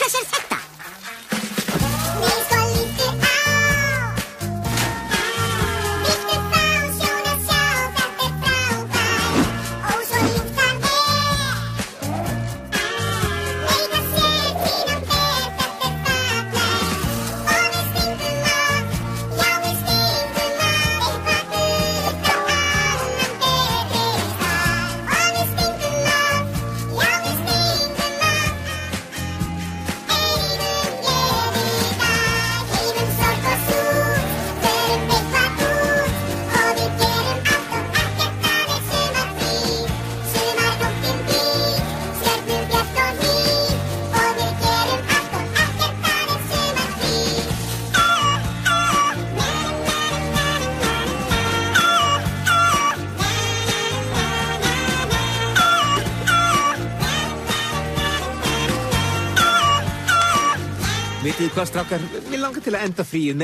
Hugsa sér þetta. Nei, sko líttu á. Viltu fá sjón að sjá, þetta frábært. Ó, svo ljúft það Leika sér, tína ber, þetta fallegt. Og við stingum af, já við stingum af. Eitthvað út á annan berist þar. Og við stingum af, já við stingum af. Einum sorg og sút, förum eitthvað út. Og við gerum allt og ekkert, það sumarfrí. Sumardóttin býr, stjörnubjört og hlý. Og við gerum allt og ekkert, það sumarfrí. Vitið þið hvað, strákar? Mér langar til að enda fríið með